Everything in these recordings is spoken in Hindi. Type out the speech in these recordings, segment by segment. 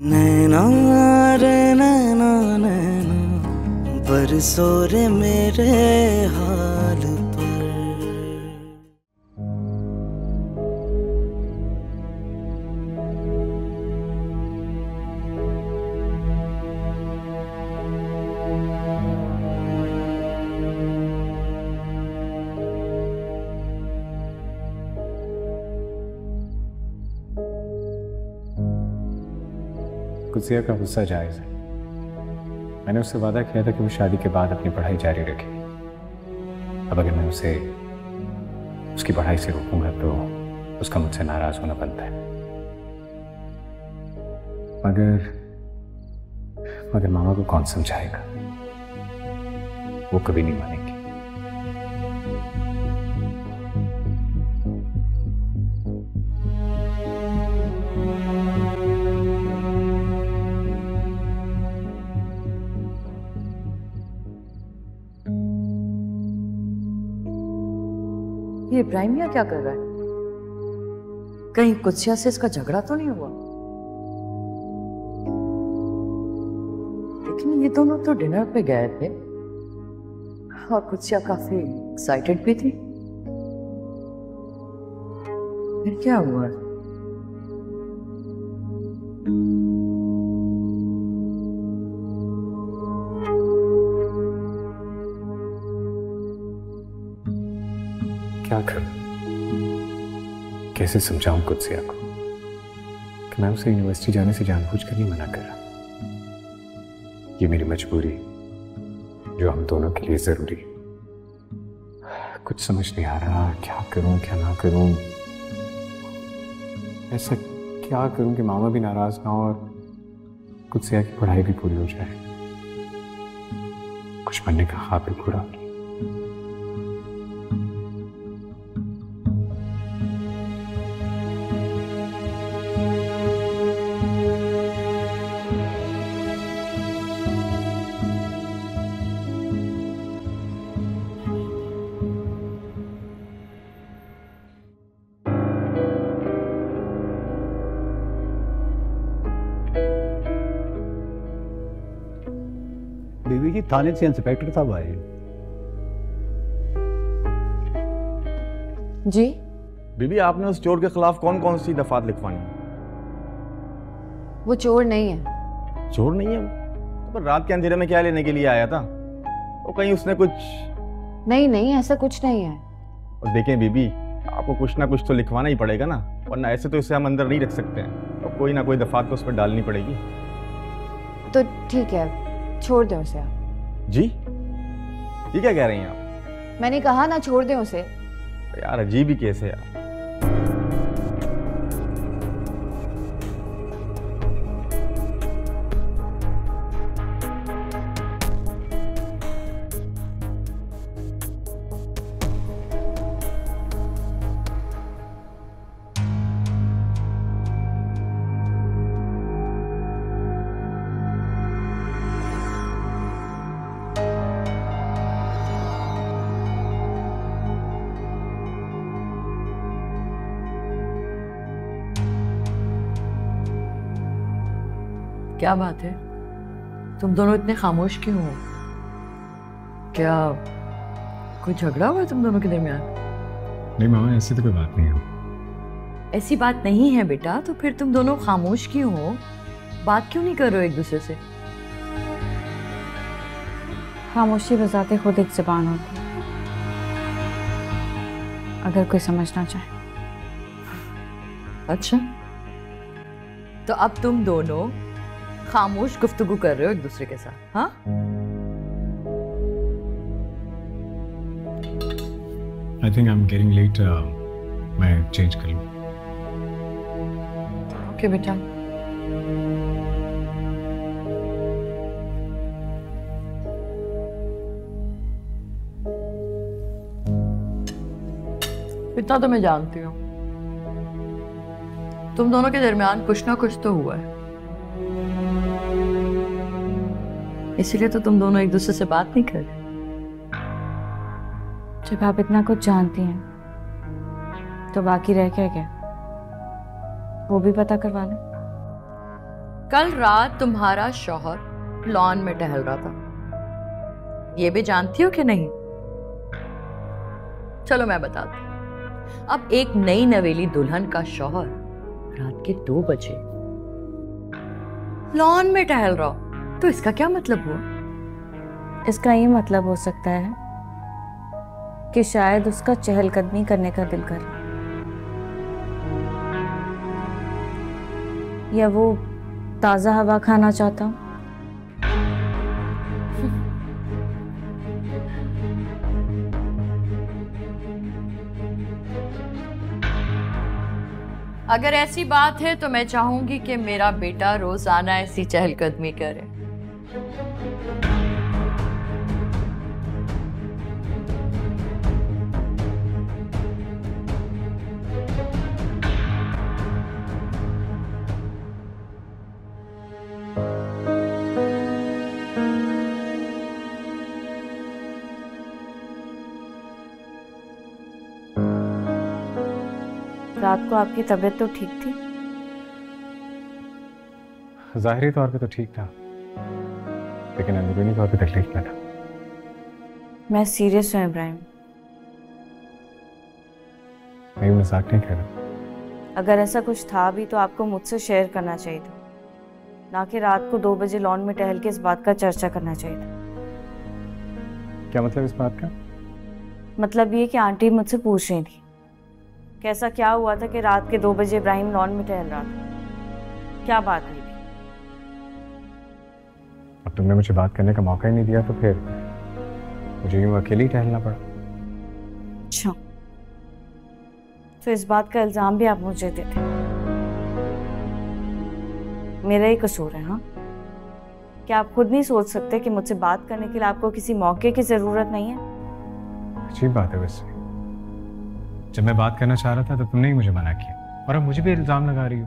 नैना रे नैना नैना बरसो रे मेरे हाल पर। कुसिया का गुस्सा जायज़ है। मैंने उससे वादा किया था कि वो शादी के बाद अपनी पढ़ाई जारी रखे। अब अगर मैं उसे उसकी पढ़ाई से रोकूंगा तो उसका मुझसे नाराज होना बनता है। मगर मगर मामा को कौन समझाएगा? वो कभी नहीं मानेगी। ये इब्राहिम यहाँ क्या कर रहा है? कहीं कुत्सिया से इसका झगड़ा तो नहीं हुआ? लेकिन ये दोनों तो डिनर पे गए थे और कुत्सिया काफी एक्साइटेड भी थी। फिर क्या हुआ? क्या करूं? कैसे समझाऊं कुत्सिया को कि मैं उसे यूनिवर्सिटी जाने से जानबूझकर नहीं मना कर रहा। ये मेरी मजबूरी जो हम दोनों के लिए जरूरी है। कुछ समझ नहीं आ रहा, क्या करूं क्या ना करूं। ऐसा क्या करूं कि मामा भी नाराज ना हो और कुत्सिया की पढ़ाई भी पूरी हो जाए। कुछ बनने का ख्वाब भी पूरा हो। बीवी जी, थाने से इंस्पेक्टर साहब आए। जी बीबी, आपने उस चोर के खिलाफ कौन कौन सी दफात लिखवानी है? वो चोर नहीं है। चोर नहीं है वो? तो रात के अंधेरे में क्या लेने के लिए आया था? वो कहीं उसने कुछ? नहीं नहीं, ऐसा कुछ नहीं है। और देखें बीबी, आपको कुछ ना कुछ तो लिखवाना ही पड़ेगा ना, वरना ऐसे तो इसे हम अंदर नहीं रख सकते हैं। तो कोई ना कोई दफात तो उस पर डालनी पड़ेगी। तो ठीक है, छोड़ दें उसे आप। जी, ये क्या कह रही हैं आप? मैंने कहा ना, छोड़ दें उसे। यार अजीब ही केस है यार। क्या बात है, तुम दोनों इतने खामोश क्यों हो? क्या कोई झगड़ा हुआ है तुम दोनों के दरमियान? नहीं मामा, ऐसी तो कोई बात नहीं है। ऐसी बात नहीं है बेटा, तो फिर तुम दोनों खामोश क्यों हो? बात क्यों नहीं कर रहे हो एक दूसरे से? खामोशी बजाते खुद एक जुबान होती है, अगर कोई समझना चाहे। अच्छा, तो अब तुम दोनों खामोश गुफ्तगू कर रहे हो एक दूसरे के साथ, हाँ? I think I am getting late. मैं चेंज कर लूँ। ओके बेटा। इतना तो मैं जानती हूँ, तुम दोनों के दरमियान कुछ ना कुछ तो हुआ है, इसीलिए तो तुम दोनों एक दूसरे से बात नहीं कर रहे। जब आप इतना कुछ जानती हैं तो बाकी रह क्या वो भी पता करवा लें। कल रात तुम्हारा शौहर लॉन में टहल रहा था, ये भी जानती हो कि नहीं? चलो मैं बताती हूं। अब एक नई नवेली दुल्हन का शौहर रात के 2 बजे लॉन में टहल रहा हो, तो इसका क्या मतलब हुआ? इसका ये मतलब हो सकता है कि शायद उसका चहलकदमी करने का दिल कर, या वो ताज़ा हवा खाना चाहता हूँ। अगर ऐसी बात है तो मैं चाहूंगी कि मेरा बेटा रोजाना ऐसी चहलकदमी करे। रात को आपकी तबीयत तो ठीक थी? ज़ाहिरी तौर पे तो ठीक था, लेकिन अंदरूनी तौर पे तकलीफ में था। मैं सीरियस हूँ इब्राहिम। मैं मजाक नहीं कर रहा। अगर ऐसा कुछ था भी तो आपको मुझसे शेयर करना चाहिए था, ना कि रात को 2 बजे लॉन में टहल के इस बात का चर्चा करना चाहिए था। क्या मतलब इस बात का? मतलब ये कि आंटी मुझसे पूछ रही थी कैसा क्या हुआ था कि रात के 2 बजे इब्राहिम लॉन में टहल रहा था, क्या बात हुई थी? अब तुमने मुझे बात करने का मौका ही नहीं दिया, तो फिर मुझे यूं अकेले ही टहलना पड़ा। अच्छा, तो इस बात का इल्जाम भी आप मुझे देते? मेरा ही कसूर है? हाँ, क्या आप खुद नहीं सोच सकते कि मुझसे बात करने के लिए आपको किसी मौके की जरूरत नहीं है? अच्छी बात है वैसे। जब मैं बात करना चाह रहा था तो तुमने ही मुझे मना किया, और अब मुझे भी इल्जाम लगा रही हो।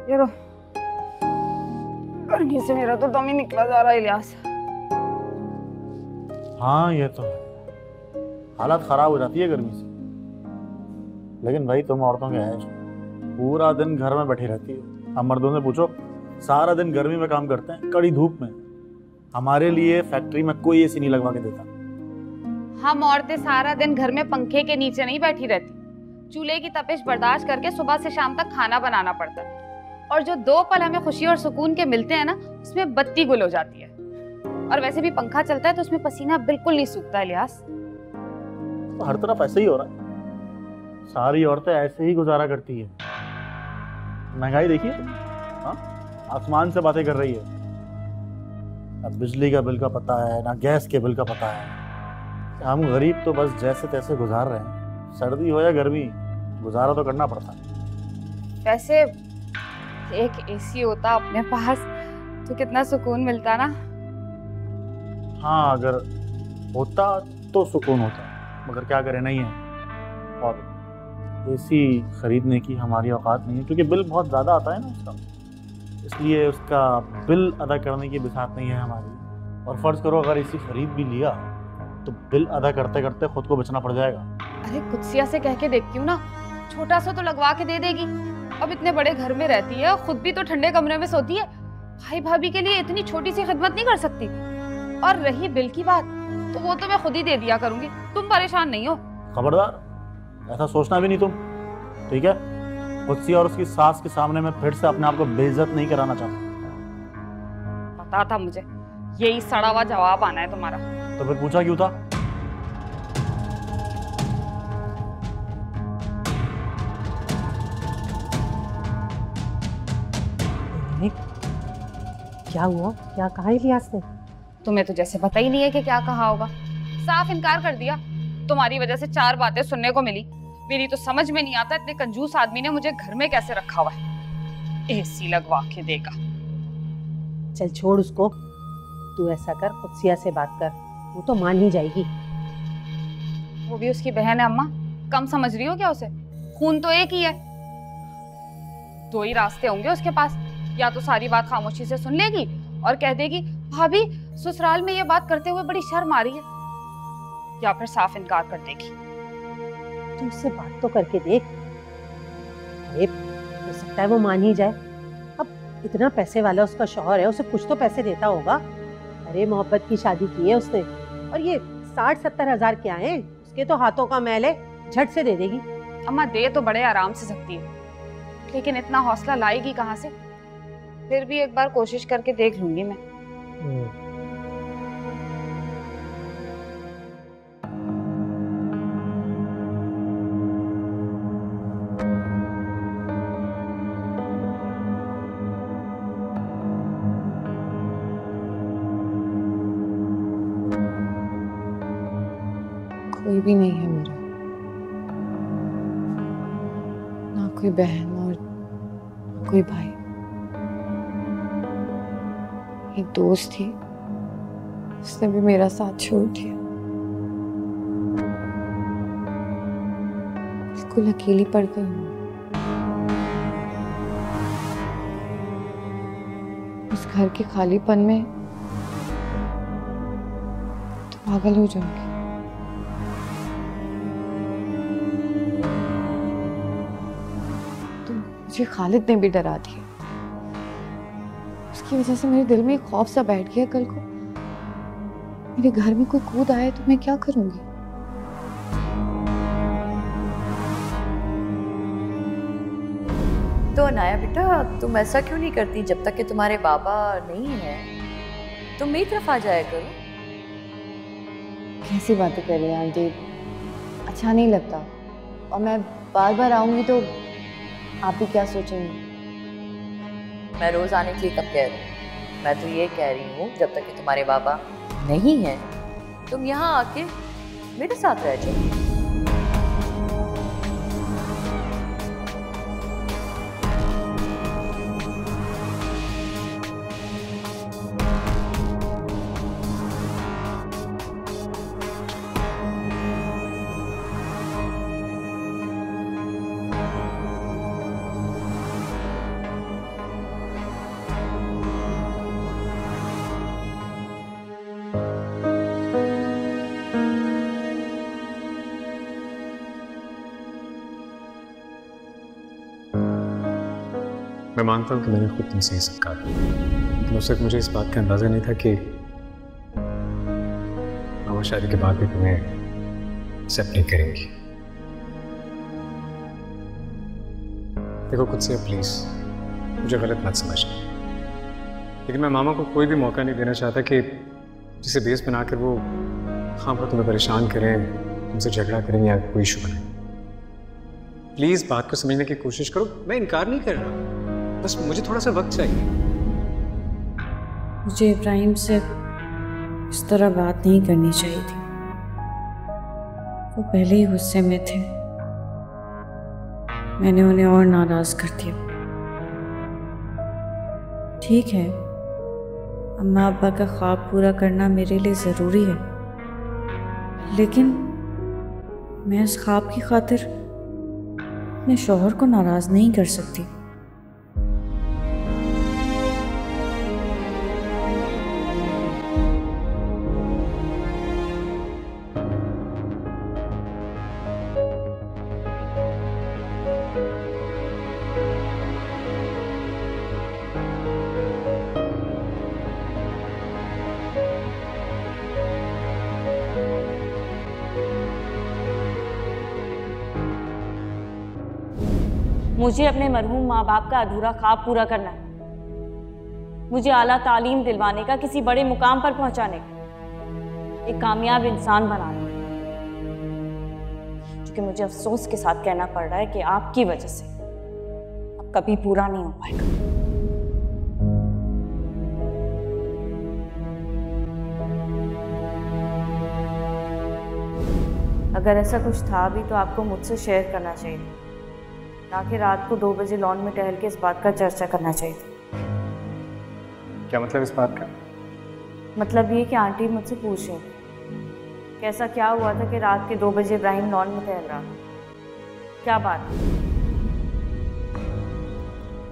ये लो, गर्मी से मेरा तो दम ही निकला जा रहा है इलियास। हाँ ये तो है, हालत खराब हो जाती है गर्मी से। लेकिन भाई तुम औरतों के ऐश, पूरा दिन घर में बैठी रहती हो। हम मर्दों से पूछो, सारा दिन गर्मी में काम करते हैं, कड़ी धूप में। हमारे लिए फैक्ट्री में कोई एसी नहीं लगवा के देता। हम औरतें सारा दिन घर में पंखे के नीचे नहीं बैठी रहती, चूल्हे की तपिश बर्दाश्त करके सुबह से शाम तक खाना बनाना पड़ता है। और जो 2 पल हमें खुशी और सुकून के मिलते हैं ना, उसमें बत्ती गुल हो जाती है। और वैसे भी पंखा चलता है तो उसमें पसीना बिल्कुल नहीं सूखता इलियास। तो हर तरफ ऐसे ही हो रहा है, सारी औरतें ऐसे ही गुजारा करती है। महंगाई देखिए, हाँ, आसमान से बातें कर रही है। ना बिजली का बिल का पता है, ना गैस के बिल का पता है। हम गरीब तो बस जैसे तैसे गुजार रहे हैं। सर्दी हो या गर्मी, गुजारा तो करना पड़ता है। वैसे एक एसी होता अपने पास तो कितना सुकून मिलता ना। हाँ, अगर होता तो सुकून होता, मगर क्या करें, नहीं है। और एसी खरीदने की हमारी औकात नहीं है, क्योंकि बिल बहुत ज़्यादा आता है ना उसका, इसलिए उसका बिल अदा करने की बिसात नहीं है हमारी। और फर्ज करो अगर एसी खरीद भी लिया तो बिल अदा करते करते खुद को बचना पड़ जाएगा। अरे कुत्सिया से कह के देखती हूँ ना, छोटा सा तो लगवा के दे देगी। अब इतने बड़े घर में रहती है, खुद भी तो ठंडे कमरे में सोती है, भाई भाभी के लिए इतनी छोटी सी खिदमत नहीं कर सकती। और रही बिल की बात, तो वो तो मैं खुद ही दे दिया करूंगी, तुम परेशान नहीं हो। खबरदार, ऐसा सोचना भी नहीं तुम, ठीक है? कुत्सी और उसकी सास के सामने मैं फिर से अपने आप को बेइज्जत नहीं कराना चाहता। पता था मुझे यही सड़ा हुआ जवाब आना है तुम्हारा। तो फिर पूछा क्यों था? क्या हुआ? क्या कहा इलियास ने? तुम्हें तो जैसे पता ही नहीं है कि क्या कहा होगा, साफ इनकार कर दिया। तुम्हारी वजह से 4 बातें सुनने को मिली। मेरी तो समझ में नहीं आता इतने कंजूस आदमी ने मुझे घर में कैसे रखा हुआ है। एसी लगवा के देगा। चल छोड़ उसको, तू ऐसा कर, कुत्सिया से बात कर, वो तो मान ही जाएगी। वो भी उसकी बहन है अम्मा, कम समझ रही हो क्या उसे? खून तो एक ही है। 2 ही रास्ते होंगे उसके पास, या तो सारी बात खामोशी से सुन लेगी और कह देगी भाभी ससुराल में ये बात करते हुए बड़ी शर्म आ रही है, या फिर साफ इनकार कर देगी। तू उससे बात तो करके देख। अरे हो सकता है वो मान ही जाए। अब इतना पैसे वाला उसका शौहर है, उसे कुछ तो पैसे देता होगा। अरे मोहब्बत की शादी की है उसने, और ये 60-70 हजार क्या है, उसके तो हाथों का मैल है, झट से दे देगी। अम्मा दे तो बड़े आराम से सकती है, लेकिन इतना हौसला लाएगी कहाँ से? फिर भी एक बार कोशिश करके देख लूंगी मैं। कोई भी नहीं है मेरा, ना कोई बहन और ना कोई भाई। एक दोस्त थी, उसने भी मेरा साथ छोड़ दिया। बिल्कुल अकेली पड़ गई हूँ। उस घर के खालीपन में तो पागल हो जाऊंगी। मुझे खालिद ने भी डरा दिया। उसकी वजह से मेरे दिल में एक खौफ सा बैठ गया, कल को मेरे घर में कोई कूद आए तो मैं क्या करूंगी। तो अनाया बेटा, तुम ऐसा क्यों नहीं करती? जब तक कि तुम्हारे बाबा नहीं है तुम मेरी तरफ आ जाया करो। कैसी बातें कर रही हैं आंटी, अच्छा नहीं लगता। और मैं बार बार आऊंगी तो आप भी क्या सोचेंगे? मैं रोज आने के लिए कब कह रही हूँ? मैं तो ये कह रही हूँ जब तक कि तुम्हारे बाबा नहीं है तुम यहाँ आके मेरे साथ रह जाओ। मैं मानता हूँ कि मैंने खुद तुमसे ये सब कहा, लेकिन उस वक्त मुझे इस बात का अंदाजा नहीं था कि मामा शादी के बाद भी तुम्हें एक्सेप्ट नहीं करेंगी। देखो खुद से प्लीज मुझे गलत मत समझना, लेकिन मैं मामा को कोई भी मौका नहीं देना चाहता कि जिसे बेस बनाकर वो हाँ वो तुम्हें परेशान करें, तुमसे झगड़ा करें या कोई इशू बनाए। प्लीज बात को समझने की कोशिश करो। मैं इनकार नहीं कर रहा, बस मुझे थोड़ा सा वक्त चाहिए। मुझे इब्राहिम से इस तरह बात नहीं करनी चाहिए थी। वो पहले ही गुस्से में थे, मैंने उन्हें और नाराज कर दिया। ठीक है, अम्मा अब्बा का ख्वाब पूरा करना मेरे लिए ज़रूरी है, लेकिन मैं इस ख्वाब की खातिर अपने शौहर को नाराज़ नहीं कर सकती। मुझे अपने मरहूम माँ बाप का अधूरा ख्वाब पूरा करना है। मुझे आला तालीम दिलवाने का, किसी बड़े मुकाम पर पहुंचाने का, एक कामयाब इंसान बनाना है। क्योंकि मुझे अफसोस के साथ कहना पड़ रहा है कि आपकी वजह से अब कभी पूरा नहीं हो पाएगा। अगर ऐसा कुछ था भी तो आपको मुझसे शेयर करना चाहिए, ना कि रात को 2 बजे लॉन में टहल के इस बात का चर्चा करना चाहिए। क्या मतलब इस बात का? मतलब ये कि आंटी मुझसे पूछ रही थी कि ऐसा क्या हुआ था कि रात के 2 बजे इब्राहिम लॉन में टहल रहा था, क्या बात?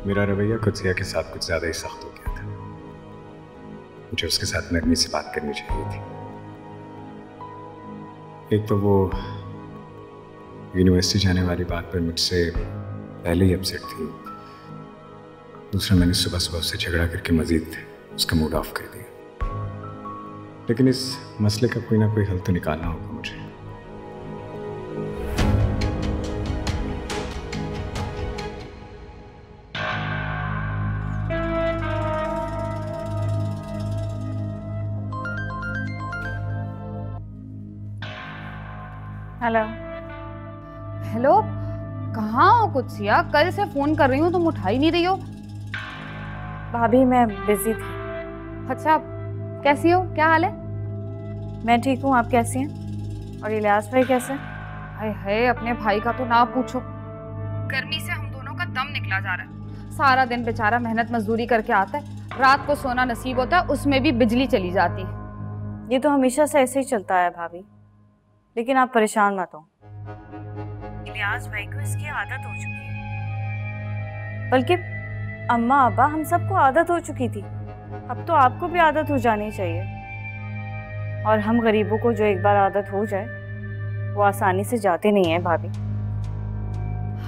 मेरा रवैया कुत्सिया के साथ कुछ ज्यादा ही सख्त हो गया था। मुझे उसके साथ नरमी से बात करनी चाहिए थी। एक तो वो यूनिवर्सिटी जाने वाली बात पर मुझसे पहले ही अपसेट थी। दूसरा, मैंने सुबह सुबह उससे झगड़ा करके मजीद उसका मूड ऑफ कर दिया। लेकिन इस मसले का कोई ना कोई हल तो निकालना होगा मुझे। हेलो। हेलो, कहाँ हो कुत्सिया? कल से फोन कर रही हूँ तुम उठा ही नहीं रही हो। भाभी मैं बिजी थी। अच्छा, कैसी हो? क्या हाल है? मैं ठीक हूँ, आप कैसी हैं? और इलियास भाई कैसे? हाय हाय, अपने भाई का तो ना पूछो। गर्मी से हम दोनों का दम निकला जा रहा है। सारा दिन बेचारा मेहनत मजदूरी करके आता है, रात को सोना नसीब होता है, उसमें भी बिजली चली जाती है। ये तो हमेशा से ऐसे ही चलता है भाभी, लेकिन आप परेशान मत हो। इलियास भाई को इसकी आदत हो चुकी है, बल्कि अम्मा अब्बा हम सबको आदत हो चुकी थी। अब तो आपको भी आदत हो जानी चाहिए। और हम गरीबों को जो एक बार आदत हो जाए वो आसानी से जाते नहीं है भाभी।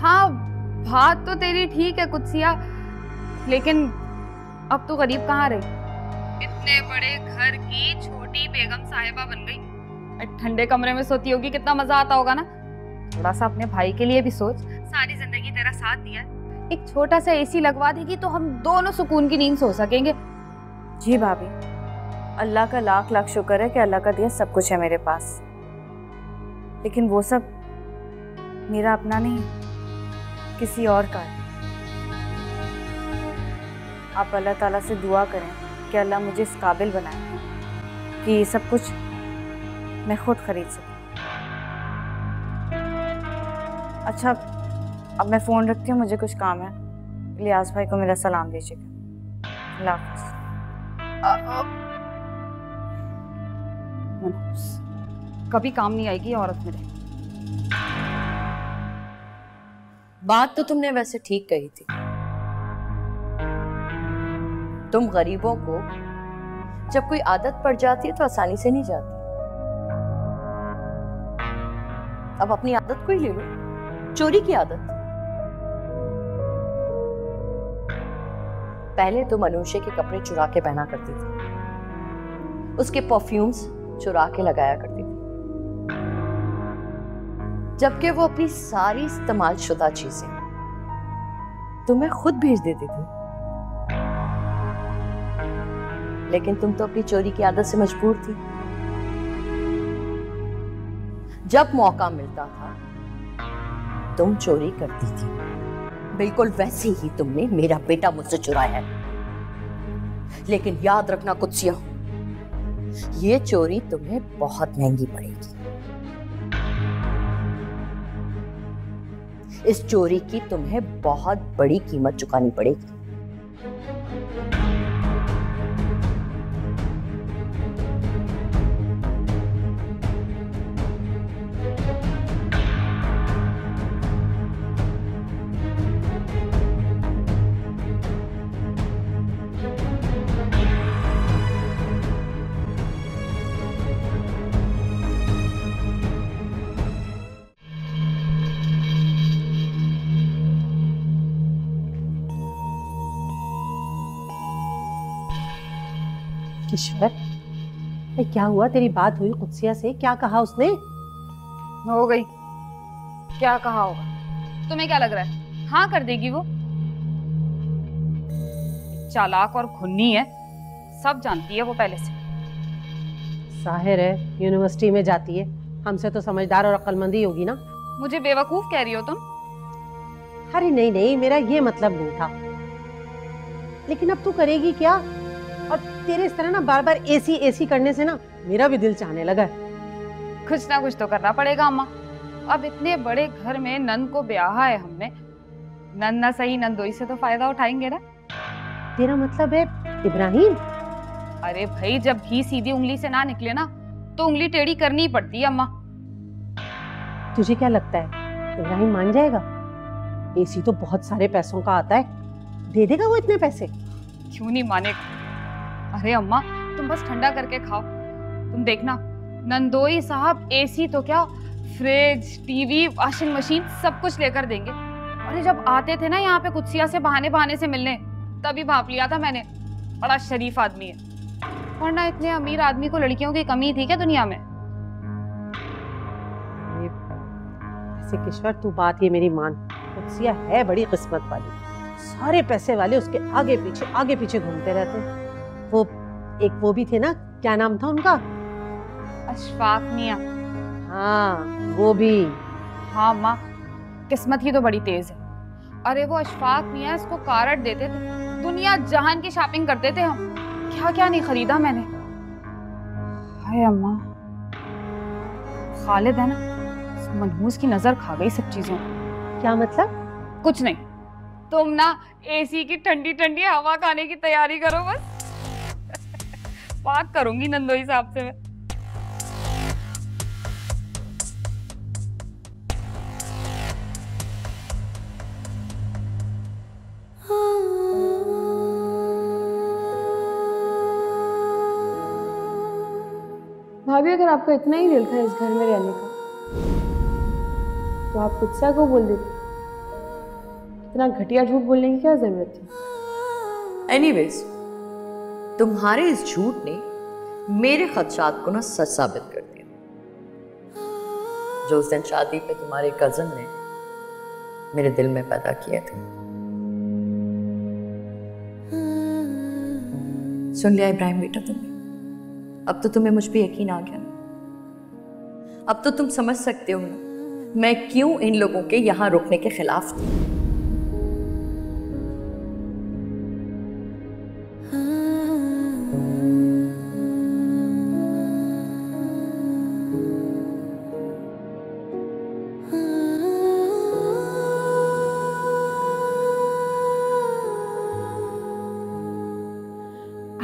हाँ, बात तो तेरी ठीक है कुत्सिया, लेकिन अब तो गरीब कहाँ रही? इतने बड़े घर की छोटी बेगम साहिबा बन गई। ठंडे कमरे में सोती होगी, कितना मजा आता होगा ना। थोड़ा सा अपने भाई के लिए भी सोच। सारी जिंदगी तेरा साथ दिया है, एक छोटा सा एसी लगवा देगी तो हम दोनों सुकून की नींद सो सकेंगे। जी भाभी, अल्लाह का लाख लाख शुक्र है कि अल्लाह का दिया सब कुछ है मेरे पास, लेकिन वो सब मेरा अपना नहीं है, किसी और का है। आप अल्लाह ताला से दुआ करें कि अल्लाह मुझे इस काबिल बनाए कि ये सब कुछ मैं खुद खरीद सकूं। अच्छा, अब मैं फ़ोन रखती हूँ, मुझे कुछ काम है। इलियास भाई को मेरा सलाम दीजिएगा। अल्लाह हाफ़िज़। कभी काम नहीं आएगी औरत मेरे। बात तो तुमने वैसे ठीक कही थी। तुम गरीबों को जब कोई आदत पड़ जाती है तो आसानी से नहीं जाती। अब अपनी आदत को ही ले लो, चोरी की आदत। पहले तुम अनुषे के कपड़े चुरा के पहना करती थी, उसके परफ्यूम्स चुरा के लगाया करती थी, जबकि वो अपनी सारी इस्तेमाल शुदा चीजें तुम्हें खुद भेज देती थी। लेकिन तुम तो अपनी चोरी की आदत से मजबूर थी। जब मौका मिलता था तुम चोरी करती थी। बिल्कुल वैसे ही तुमने मेरा बेटा मुझसे चुराया है। लेकिन याद रखना कुत्सिया, ये चोरी तुम्हें बहुत महंगी पड़ेगी। इस चोरी की तुम्हें बहुत बड़ी कीमत चुकानी पड़ेगी। ईश्वर, क्या हुआ? तेरी बात हुई कुत्सिया से? क्या कहा उसने? हो गई। क्या कहा होगा? तुम्हें क्या लग रहा है हाँ कर देगी वो? चालाक और खुन्नी है, सब जानती है वो पहले से। जाहिर है यूनिवर्सिटी में जाती है, हमसे तो समझदार और अक्लमंदी होगी ना। मुझे बेवकूफ कह रही हो तुम? अरे नहीं नहीं, मेरा ये मतलब नहीं था। लेकिन अब तू करेगी क्या? और तेरे इस तरह ना बार बार एसी एसी करने से ना मेरा भी दिल चाहने लगा है। कुछ ना कुछ तो करना पड़ेगा अम्मा। अब इतने बड़े घर में नंद को ब्याहा है हमने, नंद ना सही नंदोई से तो फायदा उठाएंगे ना। तेरा मतलब है इब्राहिम? अरे भाई, जब घी सीधी उंगली से ना निकले ना तो उंगली टेढ़ी करनी ही पड़ती है अम्मा। तुझे क्या लगता है इब्राहिम मान जाएगा? एसी तो बहुत सारे पैसों का आता है, दे देगा वो इतने पैसे? क्यों नहीं मानेगा? अरे अम्मा, तुम बस ठंडा करके खाओ। तुम देखना, नंदोई साहब एसी तो क्या, फ्रिज, टीवी, वॉशिंग मशीन सब कुछ लेकर देंगे। अरे जब आते थे ना यहाँ पे कुत्सिया से बहाने से मिलने, तभी भाप लिया था मैंने, बड़ा शरीफ आदमी है। वरना इतने अमीर आदमी को लड़कियों की कमी थी क्या दुनिया में? ऐसे किश्वर, तू बात ये मेरी मान, कुत्सिया है बड़ी किस्मत वाली, सारे पैसे वाले उसके आगे पीछे घूमते रहते हैं। वो भी थे ना, क्या नाम था उनका? अशफाक मियां। हाँ वो भी। हाँ अम्मा, किस्मत ही तो बड़ी तेज है। अरे वो अशफाक मियां इसको कारट देते थे, दुनिया जहान की शॉपिंग करते थे हम, क्या क्या नहीं खरीदा मैंने। हाय अम्मा, खालिद है ना, मनहूस की नजर खा गई सब चीजों। क्या मतलब? कुछ नहीं, तुम ना एसी की ठंडी ठंडी हवा खाने की तैयारी करो बस। बात करूंगी नंदोई साहब से मैं। भाभी, अगर आपका इतना ही दिल था इस घर में रहने का तो आप कुत्सा को बोल देते। इतना घटिया झूठ बोलने की क्या जरूरत थी? एनीवेज, तुम्हारे इस झूठ ने मेरे खदशात को ना सच साबित कर दिया, जो उस दिन शादी पे तुम्हारे कजन ने मेरे दिल में पैदा किए थे। सुन लिया इब्राहिम बेटा तुमने? अब तो तुम्हें मुझ पे यकीन आ गया ना? अब तो तुम समझ सकते हो ना मैं क्यों इन लोगों के यहाँ रुकने के खिलाफ थी।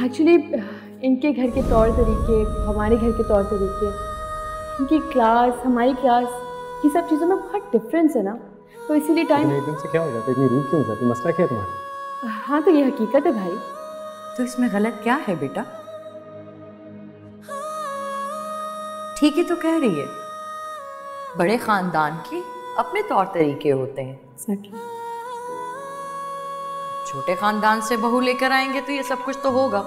एक्चुअली इनके घर के तौर तरीके, हमारे घर के तौर तरीके, इनकी क्लास, हमारी क्लास, ये सब चीज़ों में बहुत डिफरेंस है ना, तो इसीलिए टाइम। एकदम से क्या हो जाता है, इतनी रूड क्यों हो जाती है? मसला क्या है तुम्हारा? हाँ तो ये हकीकत है भाई। तो इसमें गलत क्या है बेटा? ठीक ही तो कह रही है, बड़े खानदान के अपने तौर तरीके होते हैं। छोटे खानदान से बहू लेकर आएंगे तो ये सब कुछ तो होगा।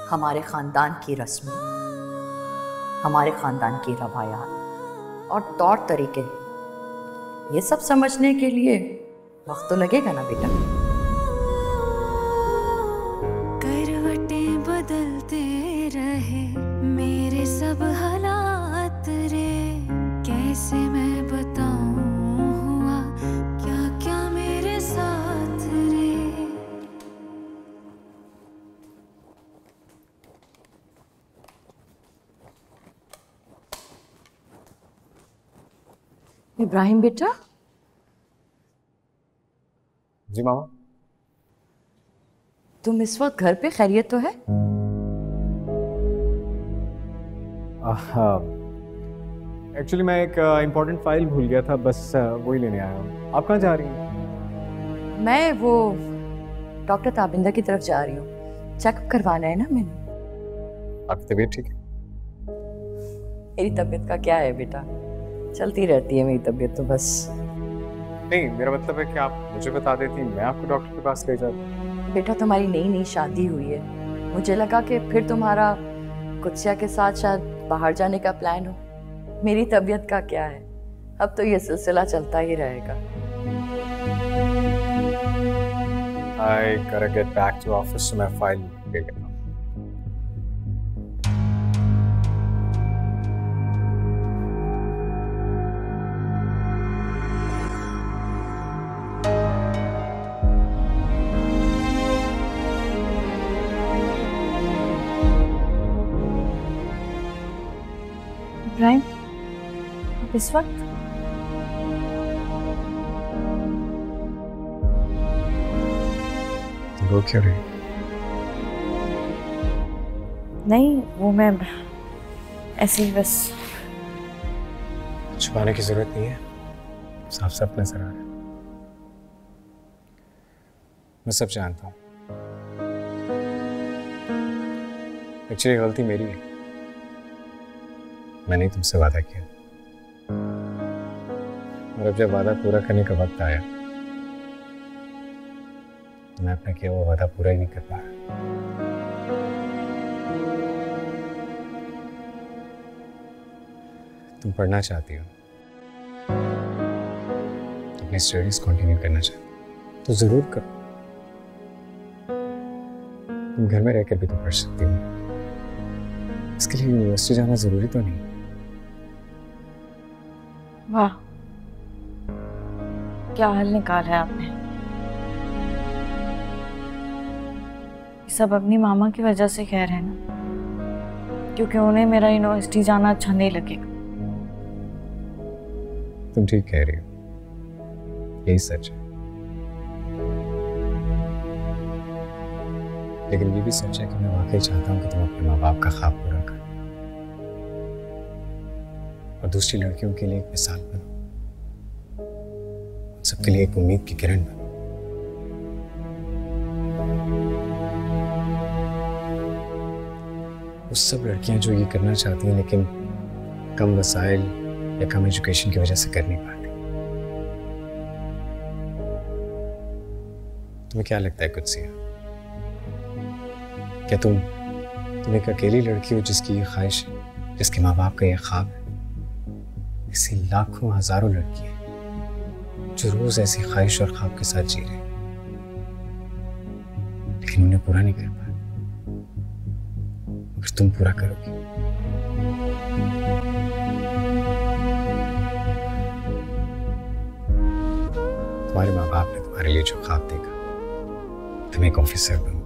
हमारे खानदान की रस्में, हमारे खानदान की रवायात और तौर तरीके, ये सब समझने के लिए वक्त तो लगेगा ना बेटा। करवटें बदलते रहे मेरे सब हालात रे, कैसे मैं बताऊं हुआ क्या क्या मेरे साथ रे। इब्राहिम बेटा। जी मामा। तुम इस वक्त घर पे? खैरियत तो है? एक्चुअली मैं एक इम्पोर्टेंट फाइल भूल गया था, बस वही लेने आया हूँ। आप कहाँ जा रही हैं? मैं वो डॉक्टर ताबिंदा की तरफ जा रही हूँ, चेकअप करवाना है ना मैंने। आपकी तबीयत ठीक है? मेरी तबीयत का क्या है बेटा, चलती रहती है मेरी तबीयत तो बस। नहीं, मेरा मतलब है कि आप मुझे बता देती, मैं आपको डॉक्टर के पास ले जाती। बेटा तुम्हारी नई शादी हुई है, मुझे लगा कि फिर तुम्हारा कुत्सिया के साथ शायद बाहर जाने का प्लान हो। मेरी तबीयत का क्या है, अब तो ये सिलसिला चलता ही रहेगा। I gotta get back to office, so मैं फाइल ले लेता हूँ। इस वक्त? रो क्यों रही? नहीं, वो मैं ऐसे ही बस। छुपाने की जरूरत नहीं है, साफ साफ नजर आ रहा है। मैं सब जानता हूँ। एक्चुअली गलती मेरी है, मैंने ही तुमसे वादा किया और अब जब वादा पूरा करने का वक्त आया तो मैं अपना किया वो वादा पूरा ही नहीं कर पा रहा। तुम पढ़ना चाहती हो, अपनी स्टडीज कंटिन्यू करना चाहती हो तो जरूर करो। तुम घर में रहकर भी तो पढ़ सकती हो, इसके लिए यूनिवर्सिटी जाना जरूरी तो नहीं। वाह, क्या हल निकाला है आपने। ये सब अपनी मामा की वजह से कह रहे हैं ना, क्योंकि उन्हें मेरा यूनिवर्सिटी जाना अच्छा नहीं लगेगा। तुम ठीक कह रही हो, यही सच है। लेकिन ये भी सच है कि मैं वाकई चाहता हूँ कि तुम अपने माँ बाप का ख्वाब पूरा करो और दूसरी लड़कियों के लिए एक मिसाल बनो, उन सबके लिए एक उम्मीद की किरण बनो। वो सब लड़कियां जो ये करना चाहती हैं लेकिन कम वसाइल या कम एजुकेशन की वजह से कर नहीं पाती। तुम्हें क्या लगता है कुत्सिया, क्या तुम एक अकेली लड़की हो जिसकी ये ख्वाहिश है, जिसके माँ बाप का ये ख्वाब है? ऐसी लाखों हजारों लड़कियां जो रोज ऐसी ख्वाहिश और ख्वाब के साथ जी रहे लेकिन उन्हें पूरा नहीं कर पाए। अगर तुम पूरा करोगे तुम्हारे माँ बाप ने तुम्हारे लिए जो ख्वाब देखा, तुम एक ऑफिसर बनो,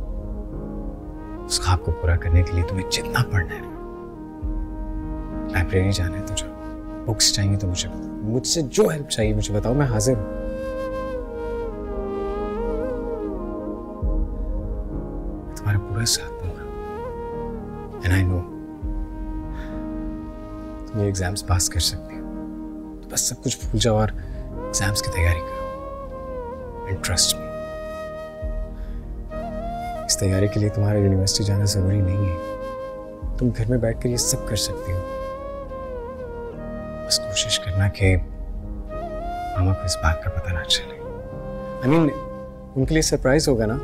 उस ख्वाब को पूरा करने के लिए तुम्हें जितना पढ़ना है, लाइब्रेरी जाना है तो जाओ, बुक्स चाहिए तो मुझे बताओ, मुझसे जो हेल्प चाहिए मुझे बताओ, मैं हाजिर हूं। तुम्हारा पूरा साथ दूंगा। एंड आई नो तुम ये एग्जाम्स पास कर सकती हो, तो बस सब कुछ भूल जाओ और एग्जाम्स की तैयारी करो। एंड ट्रस्ट मी, इस तैयारी के लिए तुम्हारा यूनिवर्सिटी जाना जरूरी नहीं है, तुम घर में बैठकर ये सब कर सकती हो। बस कोशिश करना कि मामा को इस बात का पता ना चले। I mean, उनके लिए सरप्राइज होगा ना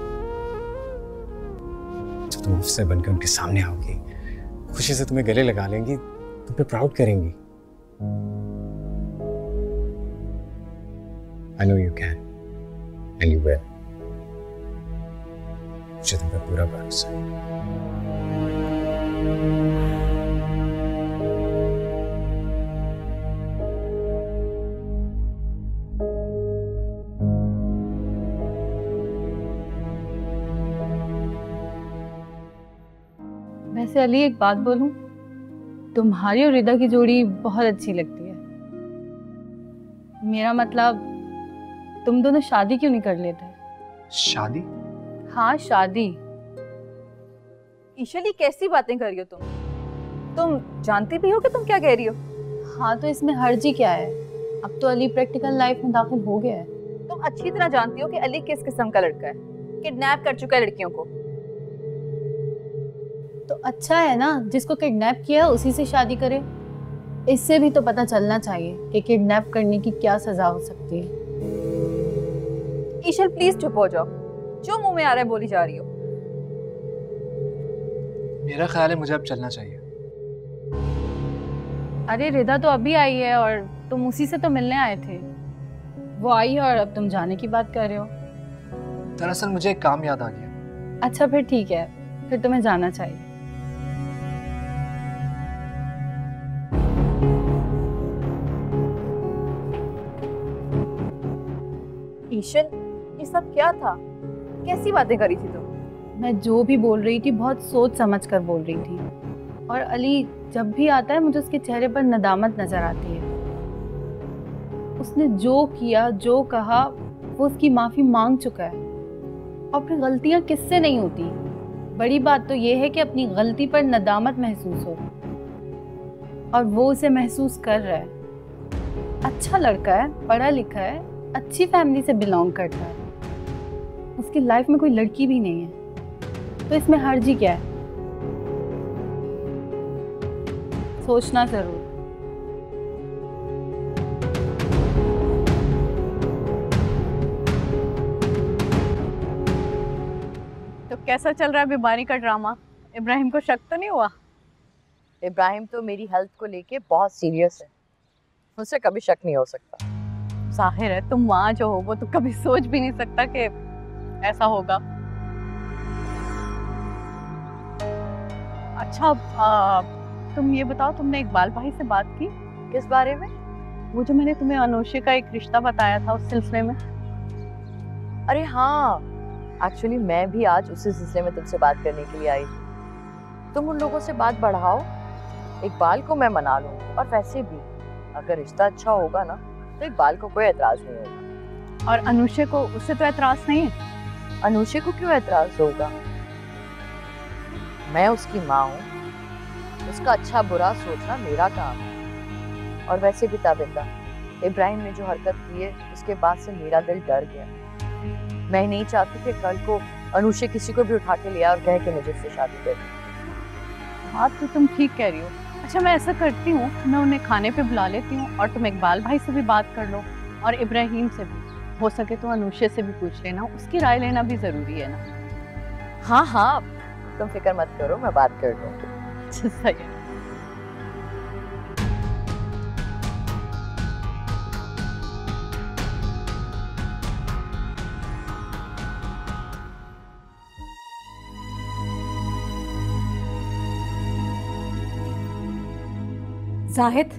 जब तुम ऑफिसर बनकर उनके सामने आओगी, खुशी से तुम्हें गले लगा लेंगी, तुम पे प्राउड करेंगी। I know you can and you will. मुझे तुम पे पूरा भरोसा है। वैसे अली एक बात बोलूं, तुम्हारी और रिदा की जोड़ी बहुत अच्छी लगती है। मेरा मतलब तुम दोनों शादी क्यों नहीं कर लेते? शादी? हाँ शादी। ईशली कैसी बातें कर रही हो तुम जानती भी हो कि तुम क्या कह रही हो? हाँ तो इसमें हर्ज ही क्या है, अब तो अली प्रैक्टिकल लाइफ में दाखिल हो गया है। तुम अच्छी तरह जानती हो कि अली किस किस्म का लड़का है, किडनैप कर चुका है लड़कियों को। तो अच्छा है ना, जिसको किडनैप किया उसी से शादी करे। इससे भी तो पता चलना चाहिए कि किडनैप करने की क्या सजा हो सकती है। ईशल प्लीज चुप हो जाओ, जो मुंह में आ रहा है बोली जा रही हो। मेरा ख्याल है मुझे अब चलना चाहिए। अरे रिदा तो अभी आई है और तुम उसी से तो मिलने आए थे। वो आई है और अब तुम जाने की बात कर रहे हो। दरअसल मुझे एक काम याद आ गया। अच्छा फिर ठीक है, फिर तुम्हें जाना चाहिए। ईशल ये सब क्या था, कैसी बातें करी थी तुम? मैं जो भी बोल रही थी बहुत सोच समझ कर बोल रही थी। और अली जब भी आता है मुझे उसके चेहरे पर नदामत नजर आती है। उसने जो किया जो कहा वो उसकी माफी मांग चुका है। और फिर गलतियां किससे नहीं होती। बड़ी बात तो ये है कि अपनी गलती पर नदामत महसूस हो, और वो उसे महसूस कर रहा है। अच्छा लड़का है, पढ़ा लिखा है, अच्छी फैमिली से बिलोंग करता है, उसकी लाइफ में कोई लड़की भी नहीं है, तो इसमें हर्जी क्या है? सोचना जरूर। तो कैसा चल रहा है बीमारी का ड्रामा? इब्राहिम को शक तो नहीं हुआ? इब्राहिम तो मेरी हेल्थ को लेके बहुत सीरियस है, मुझसे कभी शक नहीं हो सकता। जाहिर है तुम वहाँ जो हो वो तो कभी सोच भी नहीं सकता कि ऐसा होगा। अच्छा तुम ये बताओ, तुमने इकबाल भाई से बात की? किस बारे में? वो जो मैंने तुम्हें अनुषे का एक रिश्ता बताया था, उस सिलसिले में। अरे हाँ, एक्चुअली मैं भी आज उसी सिलसिले में तुमसे बात करने के लिए आई थी। तुम उन लोगों से बात बढ़ाओ, इकबाल को मैं मना लूँ, और वैसे भी अगर रिश्ता अच्छा होगा ना तो इकबाल को कोई एतराज नहीं होगा। और अनुषे को, उससे तो एतराज नहीं है। अनुषे को क्यों एतराज होगा? मैं उसकी माँ हूँ, उसका अच्छा बुरा सोचना मेरा काम है। और वैसे भी ताबिंदा, इब्राहिम ने जो हरकत की है उसके बाद से मेरा दिल डर गया। मैं नहीं चाहती कि कल को अनुषे किसी को भी उठा के ले आए और कहे कि मुझे इससे शादी कर दी। बात तो तुम ठीक कह रही हो। अच्छा मैं ऐसा करती हूँ, मैं उन्हें खाने पे बुला लेती हूँ, और तुम इकबाल भाई से भी बात कर लो और इब्राहिम से भी। हो सके तो अनुषे से भी पूछ लेना, उसकी राय लेना भी जरूरी है ना। हाँ हाँ, तुम फिक्र मत करो, मैं बात कर लूँगी। सही है। जाहिद,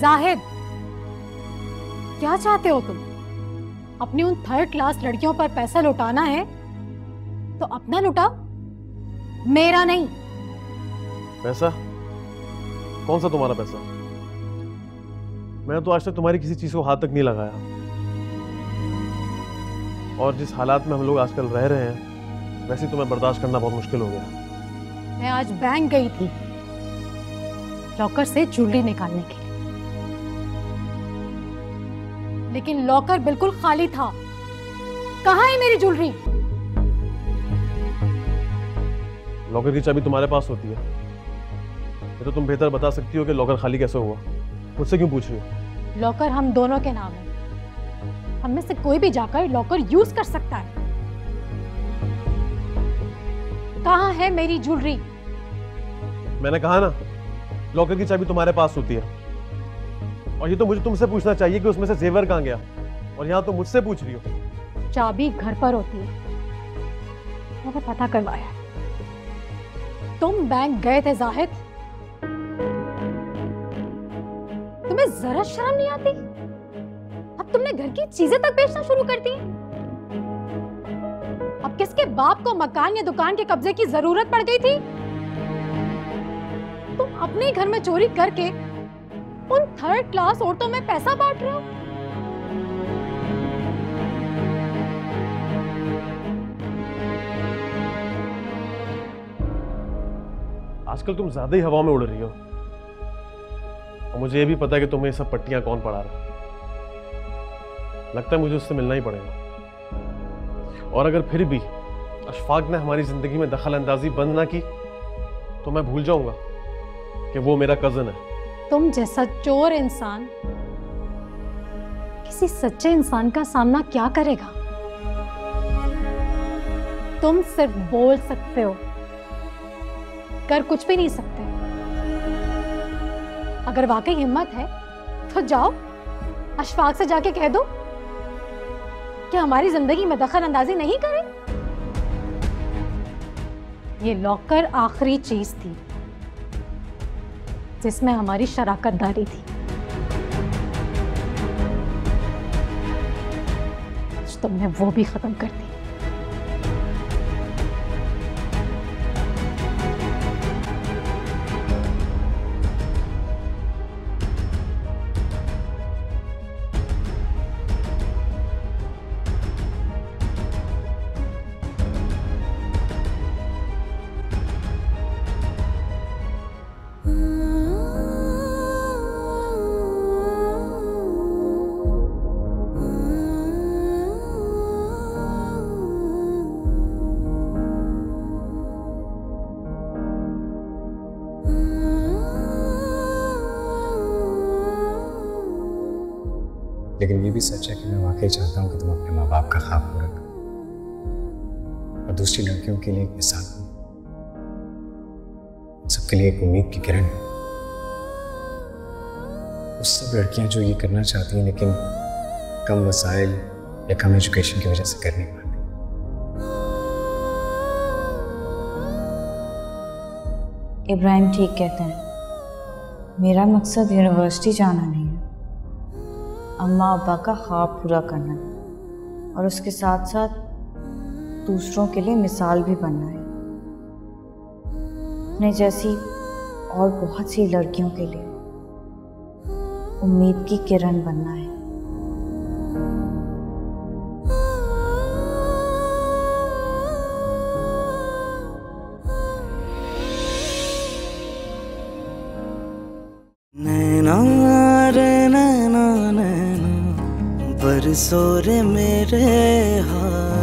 जाहिद, क्या चाहते हो तुम? अपनी उन थर्ड क्लास लड़कियों पर पैसा लुटाना है तो अपना लुटाओ, मेरा नहीं। पैसा? कौन सा तुम्हारा पैसा? मैंने तो आज तक तुम्हारी किसी चीज को हाथ तक नहीं लगाया, और जिस हालात में हम लोग आजकल रह रहे हैं वैसे तुम्हें बर्दाश्त करना बहुत मुश्किल हो गया। मैं आज बैंक गई थी लॉकर से ज्वेलरी निकालने के लिए, लेकिन लॉकर बिल्कुल खाली था। कहाँ है मेरी ज्वेलरी? लॉकर की चाबी तुम्हारे पास होती है, ये तो तुम बेहतर बता सकती हो कि लॉकर खाली कैसे हुआ। मुझसे क्यों पूछ रही हो? लॉकर हम दोनों के नाम है, हम में से कोई भी जाकर लॉकर यूज कर सकता है। कहाँ है मेरी ज्वेलरी? मैंने कहा ना, लॉकर की चाबी तुम्हारे पास होती है, और ये तो मुझे तुमसे पूछना चाहिए कि उसमें से जेवर कहाँ गया, और यहाँ तो मुझसे पूछ रही हो। चाबी घर पर होती है, मैंने पता करवाया। तुम बैंक गए थे जाहिद, तुम्हें जरा शर्म नहीं आती? अब तुमने घर की चीजें तक बेचना शुरू कर दी। अब किसके बाप को मकान या दुकान के कब्जे की जरूरत पड़ गई थी? तुम अपने घर में चोरी करके उन थर्ड क्लास औरतों में पैसा बांट रहे हो। आजकल तुम ज्यादा ही हवा में उड़ रही हो, और मुझे ये भी पता है कि तुम्हें ये सब पट्टियां कौन पढ़ा रहा है। लगता है मुझे उससे मिलना ही पड़ेगा, और अगर फिर भी अशफाक ने हमारी जिंदगी में दखल अंदाजी बंद ना की तो मैं भूल जाऊंगा कि वो मेरा कजन है। तुम जैसा चोर इंसान किसी सच्चे इंसान का सामना क्या करेगा? तुम सिर्फ बोल सकते हो, कर कुछ भी नहीं सकते। अगर वाकई हिम्मत है तो जाओ अशफाक से जाके कह दो कि हमारी जिंदगी में दखल अंदाजी नहीं करे। ये लॉकर आखिरी चीज थी जिसमें हमारी शराकतदारी थी। तुमने वो भी खत्म कर दी। लेकिन ये भी सच है कि मैं वाकई चाहता हूँ कि तुम अपने माँ बाप का ख्वाब पूरा करो और दूसरी लड़कियों के लिए एक मिसाल बनो, सबके लिए एक उम्मीद की किरण हो। उस सब लड़कियां जो ये करना चाहती हैं लेकिन कम वसाइल या कम एजुकेशन की वजह से कर नहीं पाती। इब्राहिम ठीक कहते हैं, मेरा मकसद यूनिवर्सिटी जाना नहीं है, अम्मा अब्बा का ख्वाब पूरा करना है और उसके साथ साथ दूसरों के लिए मिसाल भी बनना है, अपने जैसी और बहुत सी लड़कियों के लिए उम्मीद की किरण बनना है। नैना रे नैना नैना बरसो रे मेरे हाथ